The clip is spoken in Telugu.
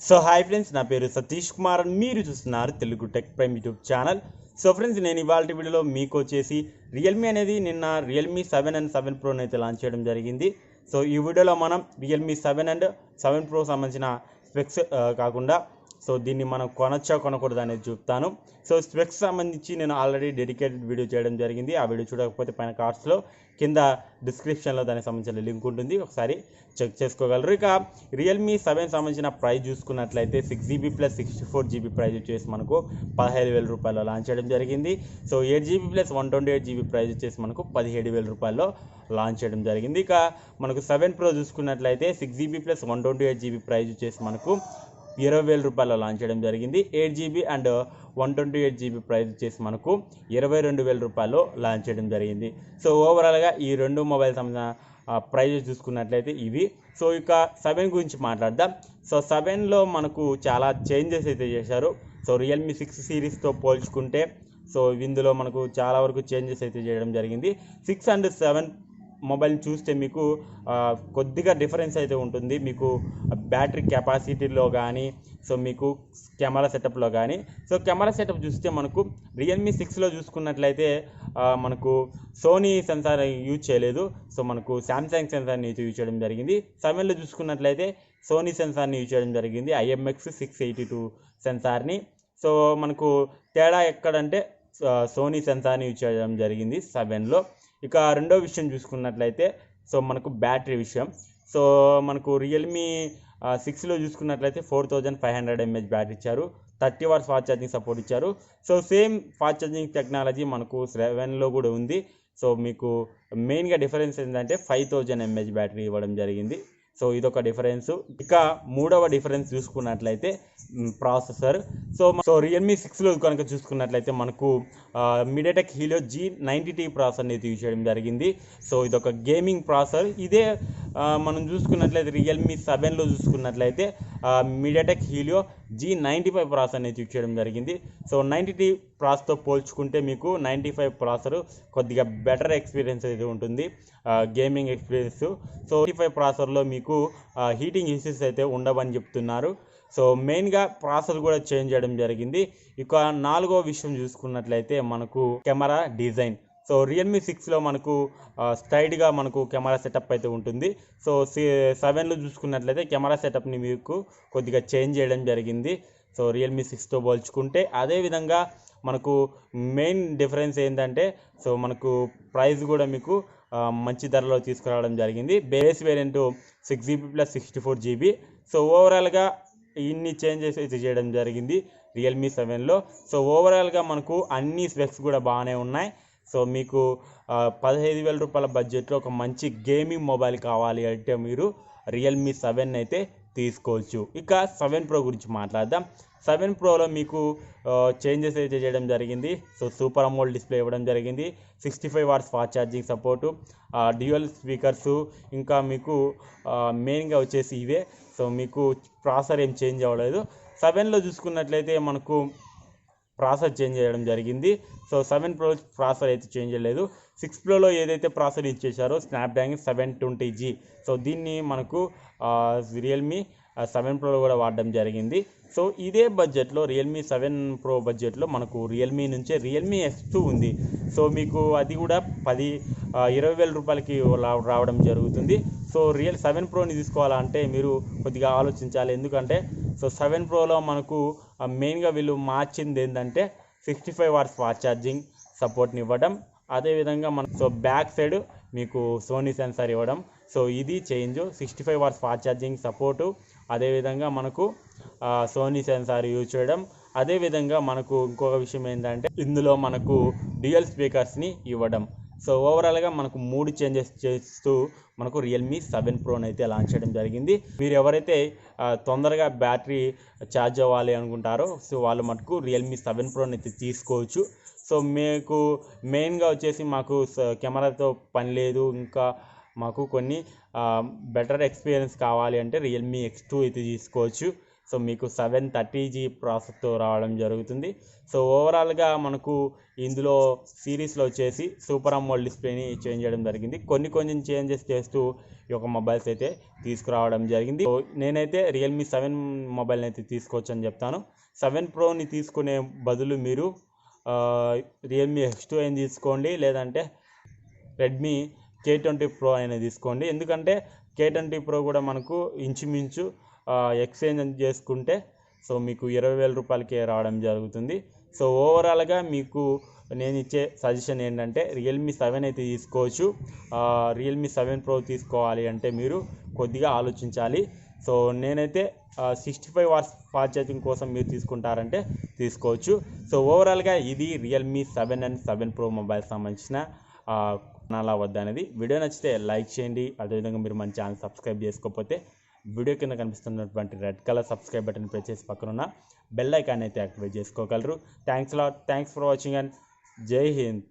సో హాయ్ ఫ్రెండ్స్, నా పేరు సతీష్ కుమార్ అని మీరు చూస్తున్నారు Telugu tech prime YouTube channel. So friends, నేను ఇవాళ వీడియోలో మీకు వచ్చేసి రియల్మీ అనేది నిన్న రియల్మీ 7 అండ్ 7 ప్రోని అయితే లాంచ్ చేయడం జరిగింది. సో ఈ వీడియోలో మనం రియల్మీ 7 అండ్ 7 ప్రో సంబంధించిన స్పెక్స్ కాకుండా సో దీన్ని మనం కొనొచ్చా కొనకూడదు అనేది చూపుతాను. సో స్పెక్స్ సంబంధించి నేను ఆల్రెడీ డెడికేటెడ్ వీడియో చేయడం జరిగింది. ఆ వీడియో చూడకపోతే పైన కార్డ్స్లో కింద డిస్క్రిప్షన్లో దానికి సంబంధించిన లింక్ ఉంటుంది, ఒకసారి చెక్ చేసుకోగలరు. ఇక రియల్మీ 7 సంబంధించిన ప్రైస్ చూసుకున్నట్లయితే 6GB ప్లస్ 64GB ప్రైస్ వచ్చేసి మనకు 15,000 రూపాయల్లో లాంచ్ చేయడం జరిగింది. So 8GB plus 128GB price వచ్చేసి మనకు 17,000 రూపాయల్లో లాంచ్ చేయడం జరిగింది. ఇక మనకు 7 ప్రో చూసుకున్నట్లయితే 6GB ప్లస్ 128GB ప్రైస్ వచ్చేసి మనకు 20,000 రూపాయల్లో లాంచ్ చేయడం జరిగింది. 8GB అండ్ 128GB ప్రైస్ వచ్చేసి మనకు 22,000 రూపాయల్లో లాంచ్ చేయడం జరిగింది. సో ఓవరాల్గా ఈ రెండు మొబైల్ సంబంధించిన ప్రైజెస్ చూసుకున్నట్లయితే ఇవి. సో ఇక 7 గురించి మాట్లాడదాం. సో 7లో మనకు చాలా చేంజెస్ అయితే చేశారు. సో రియల్మీ 6 సిరీస్తో పోల్చుకుంటే సో ఇందులో మనకు చాలా వరకు చేంజెస్ అయితే చేయడం జరిగింది. 6 అండ్ 7 మొబైల్ చూస్తే మీకు కొద్దిగా డిఫరెన్స్ అయితే ఉంటుంది. మీకు బ్యాటరీ కెపాసిటీలో కానీ సో మీకు కెమెరా సెటప్లో కానీ సో కెమెరా సెటప్ చూస్తే మనకు రియల్మీ 6లో చూసుకున్నట్లయితే మనకు సోనీ సెన్సార్ యూజ్ చేయలేదు. సో మనకు శాంసంగ్ సెన్సార్ని యూజ్ చేయడం జరిగింది. 7లో చూసుకున్నట్లయితే సోనీ సెన్సార్ని యూజ్ చేయడం జరిగింది, IMX682 సెన్సార్ని. సో మనకు తేడా ఎక్కడంటే సోనీ సెన్సార్ని యూజ్ చేయడం జరిగింది 7లో. ఇక రెండో విషయం చూసుకున్నట్లయితే సో మనకు బ్యాటరీ విషయం. సో మనకు రియల్మీ 6లో చూసుకున్నట్లయితే 4500 mAh బ్యాటరీ ఇచ్చారు, 30 వాట్స్ ఫాస్ట్ ఛార్జింగ్ సపోర్ట్ ఇచ్చారు. So same fast charging technology మనకు 7లో కూడా ఉంది. సో మీకు మెయిన్గా డిఫరెన్స్ ఏంటంటే 5000 mAh బ్యాటరీ ఇవ్వడం జరిగింది. సో ఇదొక డిఫరెన్స్. ఇక మూడవ డిఫరెన్స్ చూసుకున్నట్లయితే ప్రాసెసర్. సో రియల్మీ 6లో కనుక చూసుకున్నట్లయితే మనకు మీడియాటెక్ హీలియో G90T ప్రాసెసర్ని యూజ్ చేయడం జరిగింది. సో ఇదొక గేమింగ్ ప్రాసెసర్. ఇదే మనం చూసుకున్నట్లయితే రియల్మీ 7లో చూసుకున్నట్లయితే మీడియాటెక్ హీలియో G95 ప్రాసెసర్ని యూజ్ చేయడం జరిగింది. సో 90T ప్రాసెస్తో పోల్చుకుంటే మీకు 95 ప్రాసెసర్ కొద్దిగా బెటర్ ఎక్స్పీరియన్స్ అయితే ఉంటుంది, గేమింగ్ ఎక్స్పీరియన్స్. సో 95 ప్రాసెసర్లో మీకు హీటింగ్ ఇష్యూస్ అయితే ఉండవని చెప్తున్నారు. సో మెయిన్గా ప్రాసెసర్ కూడా చేంజ్ చేయడం జరిగింది. ఇక నాలుగో విషయం చూసుకున్నట్లయితే మనకు కెమెరా డిజైన్. సో రియల్మీ 6లో మనకు స్ట్రైట్గా మనకు కెమెరా సెటప్ అయితే ఉంటుంది. సో 7లో చూసుకున్నట్లయితే కెమెరా సెటప్ని మీకు కొద్దిగా చేంజ్ చేయడం జరిగింది సో రియల్మీ 6తో పోల్చుకుంటే. అదేవిధంగా మనకు మెయిన్ డిఫరెన్స్ ఏంటంటే సో మనకు ప్రైస్ కూడా మీకు మంచి ధరలో తీసుకురావడం జరిగింది. Base variant 6GB plus 64GB. So ఓవరాల్గా ఇన్ని చేంజెస్ అయితే చేయడం జరిగింది రియల్మీ 7లో. సో ఓవరాల్గా మనకు అన్ని స్పెక్స్ కూడా బాగానే ఉన్నాయి. సో మీకు 15,000 రూపాయల బడ్జెట్లో ఒక మంచి గేమింగ్ మొబైల్ కావాలి అంటే మీరు రియల్మీ 7 అయితే తీసుకోవచ్చు. ఇక 7 ప్రో గురించి మాట్లాడదాం. 7 ప్రోలో మీకు చేంజెస్ అయితే చేయడం జరిగింది. సో సూపర్ అమోల్డ్ డిస్ప్లే ఇవ్వడం జరిగింది, 65 watts fast charging support, dual speakers, ఇంకా మీకు మెయిన్గా వచ్చేసి ఇవే. సో మీకు ప్రాసెసర్ ఏం చేంజ్ అవ్వలేదు. 7లో చూసుకున్నట్లయితే మనకు ప్రాసెసర్ చేంజ్ చేయడం జరిగింది. సో 7 ప్రో ప్రాసెసర్ అయితే చేంజ్ చేయలేదు. 6 ప్రోలో ఏదైతే ప్రాసెసర్ ఇచ్చేసారో స్నాప్డ్రాగన్ 720G, సో దీన్ని మనకు రియల్మీ 7 ప్రోలో కూడా వాడడం జరిగింది. సో ఇదే బడ్జెట్లో రియల్మీ 7 ప్రో బడ్జెట్లో మనకు రియల్మీ నుంచే రియల్మీ X2 ఉంది. సో మీకు అది కూడా 20,000 రూపాయలకి రావడం జరుగుతుంది. సో 7 ప్రోని తీసుకోవాలంటే మీరు కొద్దిగా ఆలోచించాలి. ఎందుకంటే సో 7 ప్రోలో మనకు మెయిన్గా వీళ్ళు మార్చింది ఏంటంటే 65 వాట్స్ ఫాస్ట్ ఛార్జింగ్ సపోర్ట్ని ఇవ్వడం, అదేవిధంగా మనకు సో బ్యాక్ సైడ్ మీకు సోనీ సెన్సార్ ఇవ్వడం. సో ఇది change, 65 watts fast charging support, అదేవిధంగా మనకు సోనీ సెన్సార్ యూజ్ చేయడం. అదేవిధంగా మనకు ఇంకొక విషయం ఏంటంటే ఇందులో మనకు డ్యూయల్ స్పీకర్స్ని ఇవ్వడం. సో ఓవరాల్గా మనకు 3 చేంజెస్ చేస్తూ మనకు రియల్మీ 7 ప్రోని అయితే లాంచ్ చేయడం జరిగింది. మీరు ఎవరైతే తొందరగా బ్యాటరీ ఛార్జ్ అవ్వాలి అనుకుంటారో సో వాళ్ళు మటుకు రియల్మీ 7 ప్రోని అయితే తీసుకోవచ్చు. సో మీకు మెయిన్గా వచ్చేసి మాకు కెమెరాతో పని లేదు, ఇంకా మాకు కొన్ని బెటర్ ఎక్స్పీరియన్స్ కావాలి అంటే రియల్మీ X2 అయితే తీసుకోవచ్చు. సో మీకు 730G ప్రాసెస్తో రావడం జరుగుతుంది. సో ఓవరాల్గా మనకు ఇందులో సిరీస్లో వచ్చేసి సూపర్ అమోల్డ్ డిస్ప్లేని చేంజ్ చేయడం జరిగింది. కొన్ని చేంజెస్ చేస్తూ ఈ యొక్క మొబైల్స్ అయితే తీసుకురావడం జరిగింది. సో నేనైతే రియల్మీ 7 మొబైల్ని అయితే తీసుకోవచ్చు అని చెప్తాను. 7 ప్రోని తీసుకునే బదులు మీరు రియల్మీ X2 అయినా తీసుకోండి, లేదంటే రెడ్మీ K20 Pro అయినా తీసుకోండి. ఎందుకంటే K20 Pro కూడా మనకు ఇంచుమించు ఎక్స్చేంజ్ చేసుకుంటే సో మీకు 20,000 రూపాయలకే రావడం జరుగుతుంది. సో ఓవరాల్గా మీకు నేను ఇచ్చే సజెషన్ ఏంటంటే రియల్మీ 7 అయితే తీసుకోవచ్చు. రియల్మీ 7 Pro తీసుకోవాలి అంటే మీరు కొద్దిగా ఆలోచించాలి. సో నేనైతే 65 వాట్స్ ఫాస్ట్ ఛార్జింగ్ కోసం మీరు తీసుకుంటారంటే తీసుకోవచ్చు. సో ఓవరాల్గా ఇది రియల్మీ 7 అండ్ 7 Pro మొబైల్ సంబంధించిన కొనాలా వద్ద అనేది. వీడియో నచ్చితే లైక్ చేయండి. అదేవిధంగా మీరు మన ఛానల్ సబ్స్క్రైబ్ చేసుకోకపోతే వీడియో కింద కనిపిస్తున్నటువంటి red colour subscribe button press చేసి పక్కన బెల్ ఐకాన్ అయితే యాక్టివేట్ చేసుకోగలరు. థ్యాంక్స్ ఫర్ వాచింగ్ అండ్ జై హింద్.